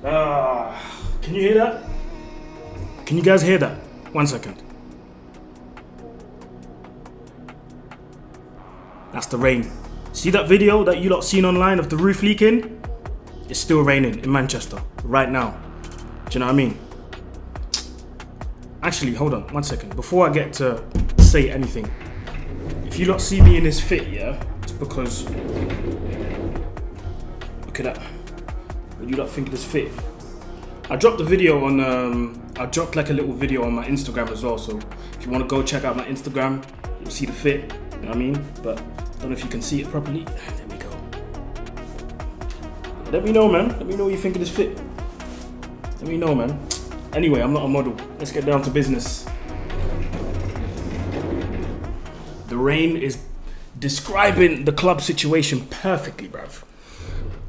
Can you hear that? Can you guys hear that? 1 second. That's the rain. See that video that you lot seen online of the roof leaking? It's still raining in Manchester right now. Do you know what I mean? Actually, hold on 1 second. Before I get to say anything, if you lot see me in this fit, yeah, it's because look at that. What do you lot think of this fit? I dropped a video on I dropped like a little video on my Instagram as well, so if you want to go check out my Instagram, you'll see the fit, you know what I mean? But I don't know if you can see it properly. There we go. Let me know, man. Let me know what you think of this fit. Let me know, man. Anyway, I'm not a model. Let's get down to business. The rain is describing the club situation perfectly, bruv.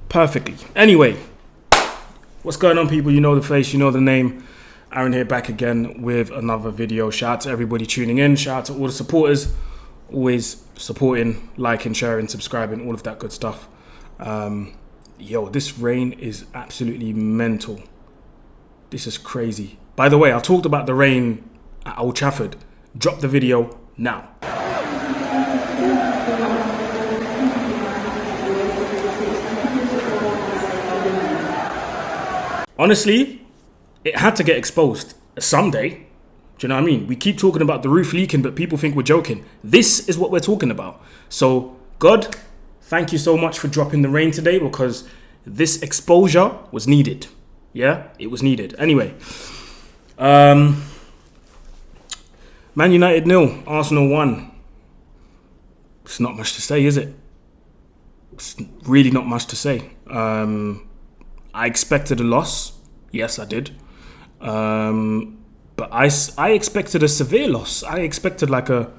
Perfectly. Anyway, what's going on, people? You know the face, you know the name. Aaron here, back again with another video. Shout out to everybody tuning in. Shout out to all the supporters. Always supporting, liking, sharing, subscribing, all of that good stuff. Yo, this rain is absolutely mental. This is crazy. By the way, I talked about the rain at Old Trafford. Drop the video now. Honestly, it had to get exposed someday. Do you know what I mean? We keep talking about the roof leaking, but people think we're joking. This is what we're talking about. So, God, thank you so much for dropping the rain today, because this exposure was needed. Yeah, it was needed. Anyway, Man United 0, Arsenal 1. It's not much to say, is it? It's really not much to say. I expected a loss. Yes, I did. But I expected a severe loss. I expected like a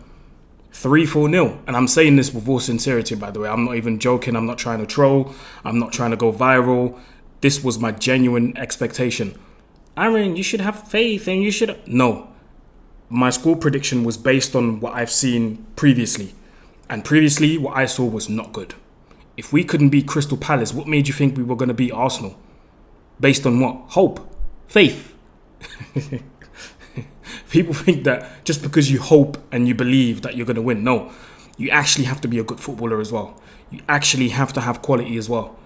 3-4-0. And I'm saying this with all sincerity, by the way. I'm not even joking. I'm not trying to troll. I'm not trying to go viral. This was my genuine expectation. Aaron, you should have faith and you should... No. My score prediction was based on what I've seen previously. And previously, what I saw was not good. If we couldn't beat Crystal Palace, what made you think we were going to beat Arsenal? Based on what? Hope. Faith. People think that just because you hope and you believe that you're going to win. No. You actually have to be a good footballer as well. You actually have to have quality as well.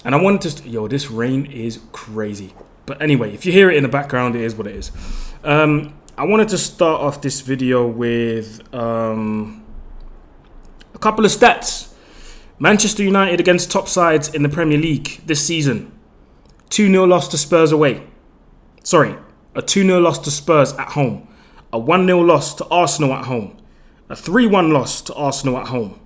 And I wanted to... Yo, this rain is crazy. But anyway, if you hear it in the background, it is what it is. I wanted to start off this video with a couple of stats. Manchester United against top sides in the Premier League this season. 2-0 loss to Spurs away. Sorry, a 2-0 loss to Spurs at home. A 1-0 loss to Arsenal at home. A 3-1 loss to Arsenal at home.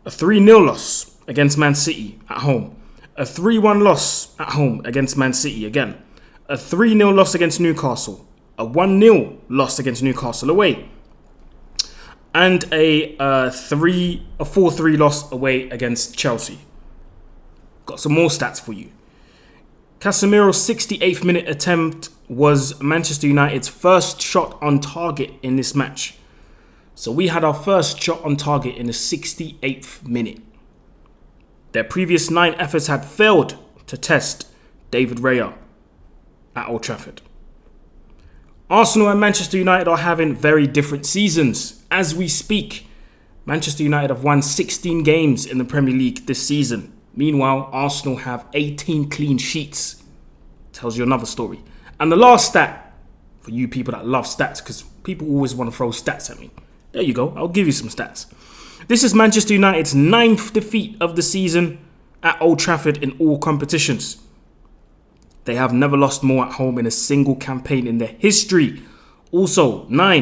A 3-0 loss against Man City at home. A 3-1 loss at home against Man City again. A 3-0 loss against Newcastle. A 1-0 loss against Newcastle away. And a 4-3 loss away against Chelsea. Got some more stats for you. Casemiro's 68th minute attempt was Manchester United's first shot on target in this match. So we had our first shot on target in the 68th minute. Their previous 9 efforts had failed to test David Raya at Old Trafford. Arsenal and Manchester United are having very different seasons. As we speak, Manchester United have won 16 games in the Premier League this season. Meanwhile, Arsenal have 18 clean sheets. Tells you another story. And the last stat, for you people that love stats, because people always want to throw stats at me. There you go, I'll give you some stats. This is Manchester United's 9th defeat of the season at Old Trafford in all competitions. They have never lost more at home in a single campaign in their history. Also, 9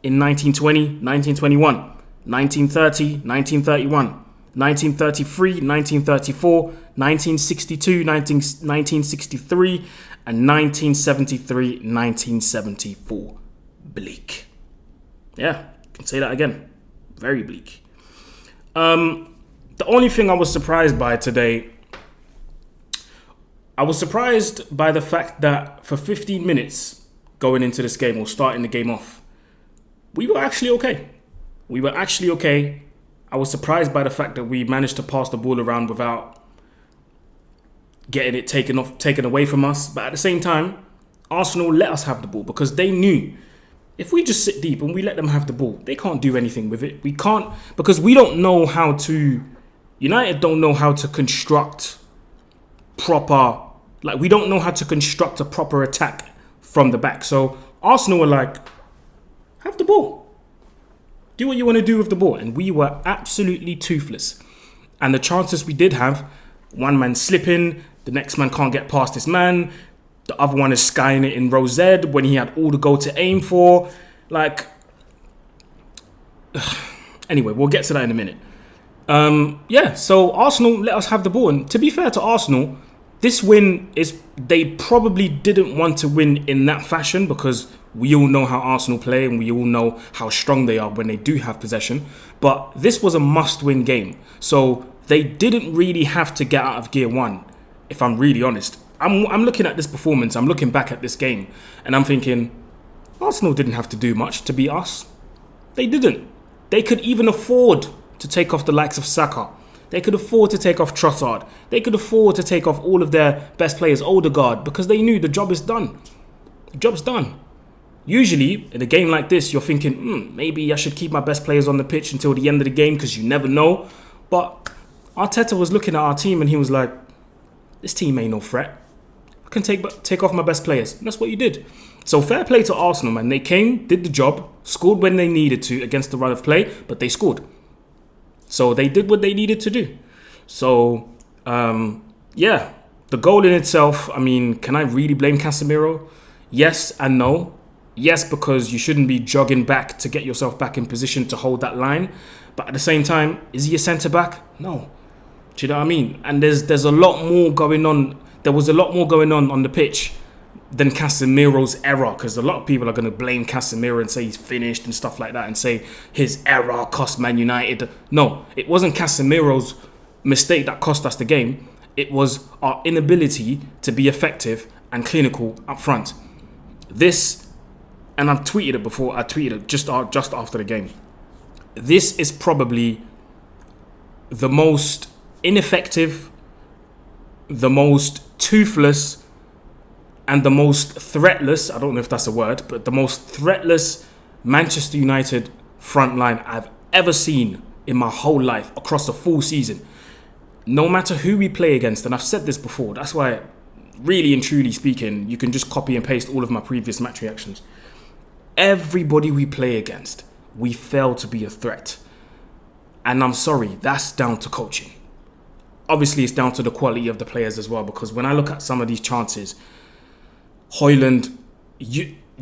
in 1920, 1921, 1930, 1931, 1933, 1934, 1962, 1963, and 1973, 1974. Bleak. Yeah, can say that again. Very bleak. The only thing I was surprised by today, I was surprised by the fact that for 15 minutes going into this game, or starting the game off, we were actually okay. We were actually okay. I was surprised by the fact that we managed to pass the ball around without getting it taken away from us. But at the same time, Arsenal let us have the ball because they knew if we just sit deep and we let them have the ball, they can't do anything with it. We can't, because we don't know how to, United don't know how to construct proper, like we don't know how to construct a proper attack from the back. So Arsenal were like, have the ball. Do what you want to do with the ball. And we were absolutely toothless. And the chances we did have, one man slipping, the next man can't get past this man. The other one is skying it in row Z when he had all the goal to aim for. Like, anyway, we'll get to that in a minute. So Arsenal let us have the ball. And to be fair to Arsenal, this win is, they probably didn't want to win in that fashion because we all know how Arsenal play and we all know how strong they are when they do have possession. But this was a must-win game. So they didn't really have to get out of gear one, if I'm really honest. I'm looking at this performance, I'm looking back at this game, and I'm thinking, Arsenal didn't have to do much to beat us. They didn't. They could even afford to take off the likes of Saka. They could afford to take off Trossard. They could afford to take off all of their best players, Odegaard, because they knew the job is done. The job's done. Usually, in a game like this, you're thinking, maybe I should keep my best players on the pitch until the end of the game because you never know. But Arteta was looking at our team and he was like, this team ain't no threat. I can take off my best players. And that's what you did. So fair play to Arsenal, man. They came, did the job, scored when they needed to against the run of play, but they scored. So they did what they needed to do. So, the goal in itself, I mean, can I really blame Casemiro? Yes and no. Yes, because you shouldn't be jogging back to get yourself back in position to hold that line. But at the same time, is he a centre-back? No. Do you know what I mean? And there's a lot more going on. There was a lot more going on the pitch than Casemiro's error, because a lot of people are going to blame Casemiro and say he's finished and stuff like that and say his error cost Man United. No, it wasn't Casemiro's mistake that cost us the game. It was our inability to be effective and clinical up front. This, and I've tweeted it before, I tweeted it just after the game. This is probably the most ineffective, the most toothless, and the most threatless, I don't know if that's a word, but the most threatless Manchester United front line I've ever seen in my whole life across a full season. No matter who we play against, and I've said this before, that's why, really and truly speaking, you can just copy and paste all of my previous match reactions. Everybody we play against, we fail to be a threat. And I'm sorry, that's down to coaching. Obviously, it's down to the quality of the players as well, because when I look at some of these chances, Højlund,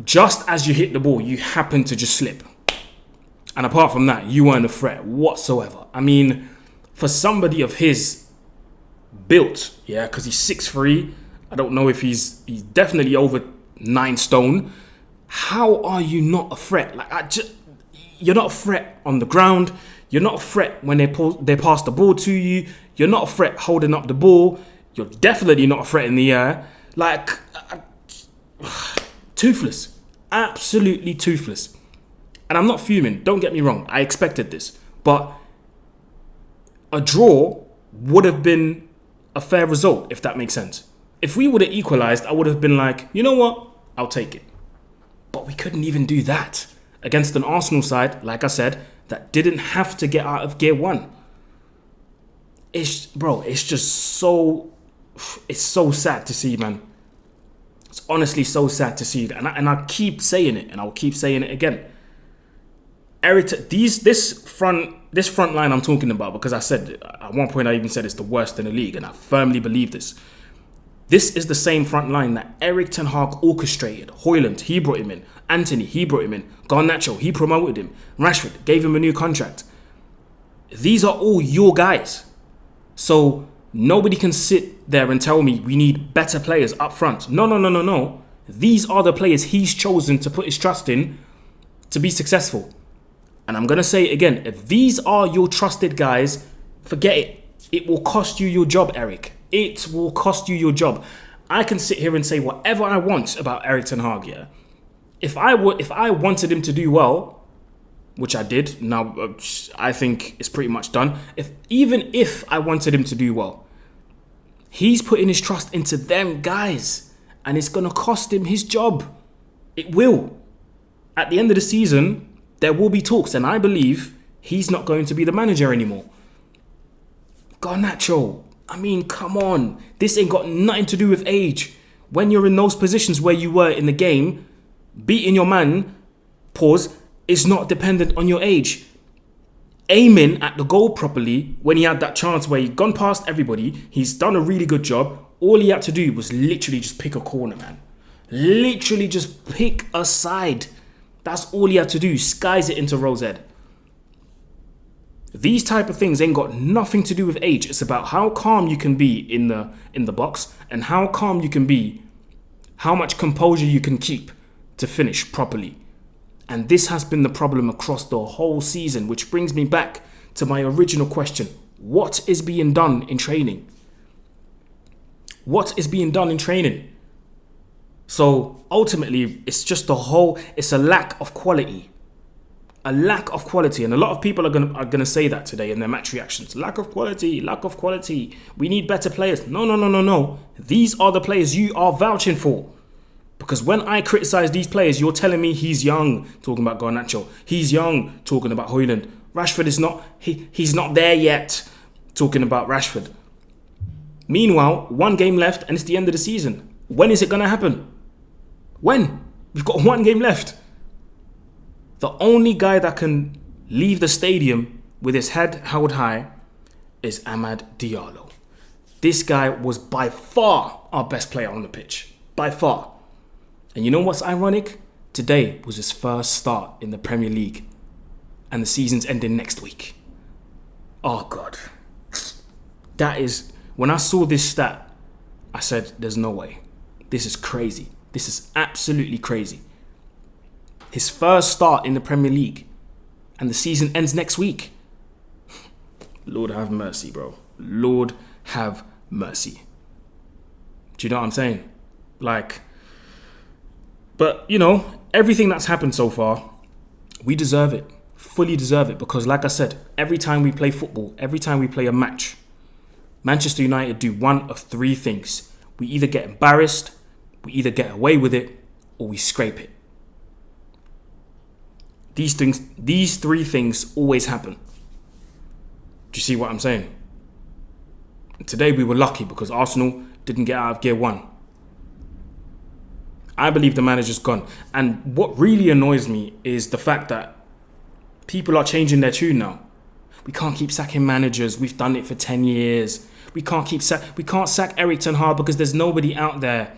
just as you hit the ball, you happen to just slip. And apart from that, you weren't a threat whatsoever. I mean, for somebody of his built, because he's 6'3", I don't know if he's definitely over 9 stone. How are you not a threat? You're not a threat on the ground. You're not a threat when they pass the ball to you. You're not a threat holding up the ball. You're definitely not a threat in the air. Toothless. Absolutely toothless. And I'm not fuming. Don't get me wrong. I expected this. But a draw would have been a fair result, if that makes sense. If we would have equalised, I would have been like, you know what? I'll take it. But we couldn't even do that against an Arsenal side, like I said, that didn't have to get out of gear one. It's just so sad to see, man. It's honestly so sad to see. And I keep saying it, and I'll keep saying it again. This front line I'm talking about, because I said, at one point I even said it's the worst in the league, and I firmly believe this. This is the same front line that Erik Ten Hag orchestrated. Højlund, he brought him in. Anthony, he brought him in. Garnacho, he promoted him. Rashford, gave him a new contract. These are all your guys. So nobody can sit there and tell me we need better players up front. No. These are the players he's chosen to put his trust in to be successful. And I'm going to say it again. If these are your trusted guys, forget it. It will cost you your job, Eric. It will cost you your job. I can sit here and say whatever I want about Erik Ten Hag, yeah? If I wanted him to do well, which I did, now I think it's pretty much done. Even if I wanted him to do well, He's putting his trust into them guys, and it's going to cost him his job. It will. At the end of the season, there will be talks, and I believe he's not going to be the manager anymore. Garnacho, I mean, come on. This ain't got nothing to do with age. When you're in those positions where you were in the game, beating your man, is not dependent on your age. Aiming at the goal properly when he had that chance where he'd gone past everybody, he's done a really good job. All he had to do was literally just pick a corner, man. Literally just pick a side. That's all he had to do. Skies it into Rose Ed. These type of things ain't got nothing to do with age. It's about how calm you can be in the box, and how calm you can be, how much composure you can keep to finish properly. And this has been the problem across the whole season, which brings me back to my original question. What is being done in training? What is being done in training? So ultimately, it's a lack of quality. A lack of quality. And a lot of people are gonna say that today in their match reactions. Lack of quality, lack of quality. We need better players. No. These are the players you are vouching for. Because when I criticize these players, you're telling me he's young, talking about Garnacho. He's young, talking about Højlund. Rashford is not, he's not there yet, talking about Rashford. Meanwhile, 1 game left and it's the end of the season. When is it going to happen? When? We've got 1 game left. The only guy that can leave the stadium with his head held high is Amad Diallo. This guy was by far our best player on the pitch. By far. And you know what's ironic? Today was his first start in the Premier League. And the season's ending next week. Oh, God. That is... When I saw this stat, I said, there's no way. This is crazy. This is absolutely crazy. His first start in the Premier League. And the season ends next week. Lord have mercy, bro. Lord have mercy. Do you know what I'm saying? But, everything that's happened so far, we deserve it. Fully deserve it. Because like I said, every time we play football, every time we play a match, Manchester United do one of 3 things. We either get embarrassed, we either get away with it, or we scrape it. These 3 things always happen. Do you see what I'm saying? Today we were lucky because Arsenal didn't get out of gear 1. I believe the manager's gone. And what really annoys me is the fact that people are changing their tune now. We can't keep sacking managers. We've done it for 10 years. We can't sack Erik Ten Hag because there's nobody out there.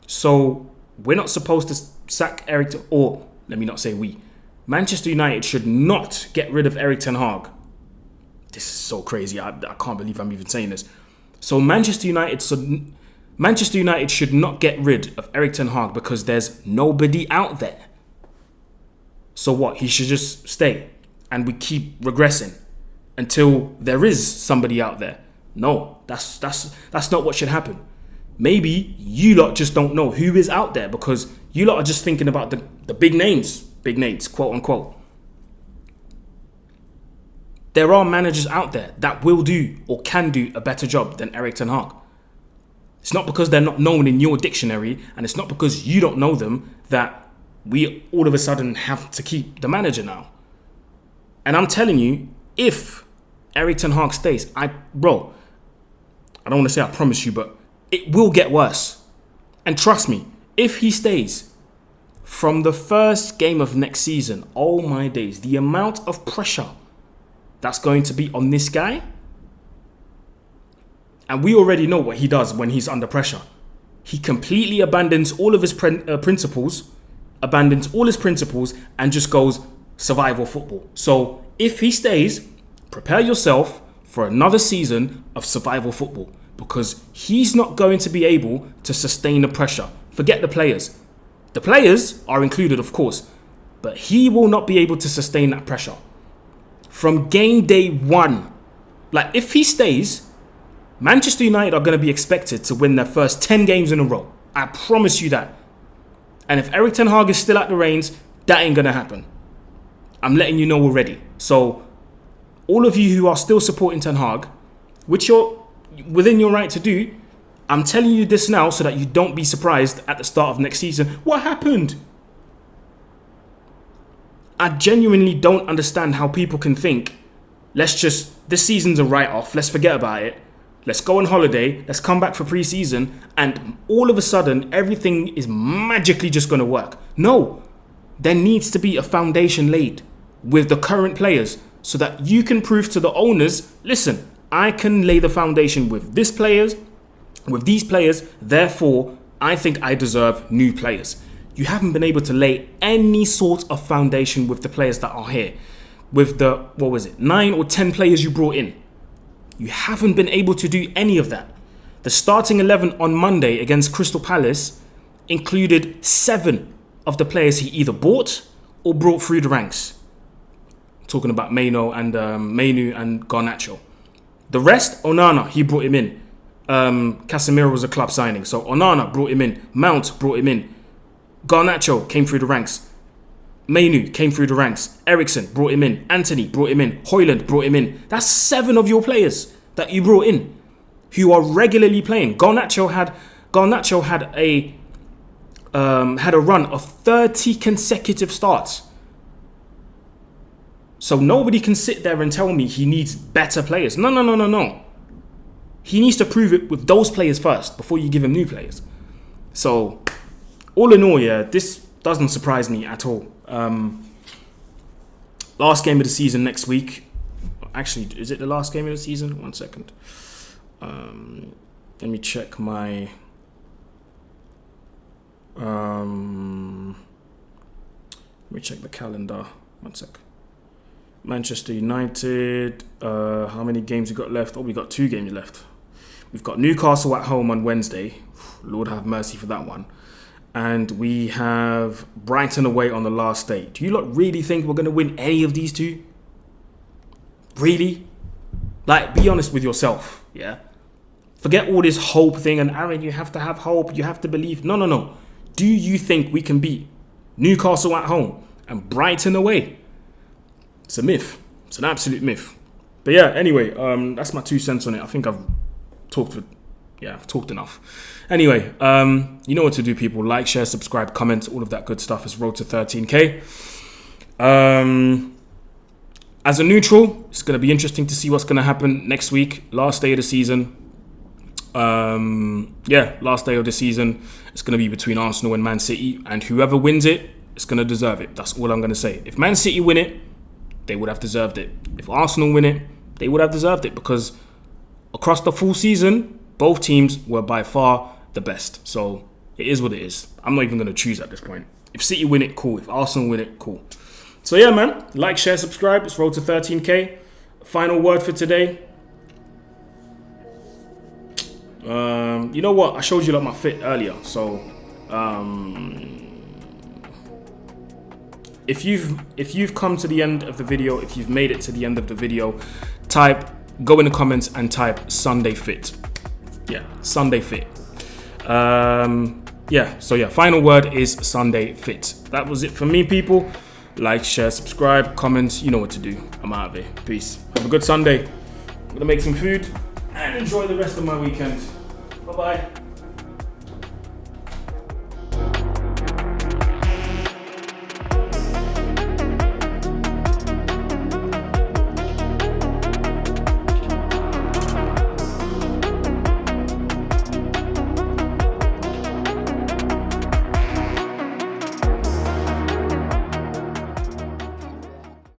So we're not supposed to sack Erik, or let me not say we. Manchester United should not get rid of Erik Ten Hag. This is so crazy. I can't believe I'm even saying this. So Manchester United should not get rid of Erik Ten Hag because there's nobody out there. So what? He should just stay and we keep regressing until there is somebody out there. No, that's not what should happen. Maybe you lot just don't know who is out there because you lot are just thinking about the big names, quote unquote. There are managers out there that will do or can do a better job than Erik Ten Hag. It's not because they're not known in your dictionary, and it's not because you don't know them that we all of a sudden have to keep the manager now. And I'm telling you, if Erik Ten Hag stays, I don't want to say I promise you, but it will get worse. And trust me, if he stays, from the first game of next season, oh my days, the amount of pressure that's going to be on this guy. And we already know what he does when he's under pressure. He completely abandons all of his principles, and just goes survival football. So if he stays, prepare yourself for another season of survival football because he's not going to be able to sustain the pressure. Forget the players. The players are included, of course, but he will not be able to sustain that pressure. From game day 1, if he stays, Manchester United are going to be expected to win their first 10 games in a row. I promise you that. And if Erik Ten Hag is still at the reins, that ain't going to happen. I'm letting you know already. So, all of you who are still supporting Ten Hag, which you're within your right to do, I'm telling you this now so that you don't be surprised at the start of next season. What happened? I genuinely don't understand how people can think, this season's a write-off, let's forget about it. Let's go on holiday, let's come back for pre-season, and all of a sudden, everything is magically just going to work. No, there needs to be a foundation laid with the current players so that you can prove to the owners, listen, I can lay the foundation with these players, therefore, I think I deserve new players. You haven't been able to lay any sort of foundation with the players that are here. With the, 9 or 10 players you brought in. You haven't been able to do any of that. The starting 11 on Monday against Crystal Palace included 7 of the players he either bought or brought through the ranks. Talking about Mainu and Garnacho. The rest, Onana, he brought him in. Casemiro was a club signing, so Onana brought him in. Mount brought him in. Garnacho came through the ranks. Mainu came through the ranks. Eriksen brought him in. Anthony brought him in. Højlund brought him in. That's 7 of your players that you brought in who are regularly playing. Garnacho had a run of 30 consecutive starts. So nobody can sit there and tell me he needs better players. No. He needs to prove it with those players first before you give him new players. So, all in all, yeah, this doesn't surprise me at all. Last game of the season next week. Actually, is it the last game of the season? 1 second. Let me check my... let me check the calendar. 1 sec. Manchester United. How many games we got left? Oh, we got 2 games left. We've got Newcastle at home on Wednesday. Lord have mercy for that one. And we have Brighton away on the last day. Do you lot really think we're going to win any of these 2? Really? Like, be honest with yourself, yeah? Forget all this hope thing. And Aaron, you have to have hope. You have to believe. No. Do you think we can beat Newcastle at home and Brighton away? It's a myth. It's an absolute myth. But yeah, anyway, that's my 2 cents on it. I think I've talked enough. Anyway, you know what to do, people. Like, share, subscribe, comment, all of that good stuff. It's road to 13K. As a neutral, it's going to be interesting to see what's going to happen next week. Last day of the season. Last day of the season. It's going to be between Arsenal and Man City. And whoever wins it, is going to deserve it. That's all I'm going to say. If Man City win it, they would have deserved it. If Arsenal win it, they would have deserved it. Because across the full season, both teams were by far the best. So it is what it is. I'm not even going to choose at this point. If City win it, cool. If Arsenal win it, cool. So yeah, man. Like, share, subscribe. It's road to 13K. Final word for today. You know what? I showed you like my fit earlier. So if you've come to the end of the video, if you've made it to the end of the video, go in the comments and type Sunday fit. Yeah, Sunday fit. Final word is Sunday fit. That was it for me, people. Like, share, subscribe, comment. You know what to do. I'm out of here. Peace. Have a good Sunday. I'm gonna make some food and enjoy the rest of my weekend. Bye-bye.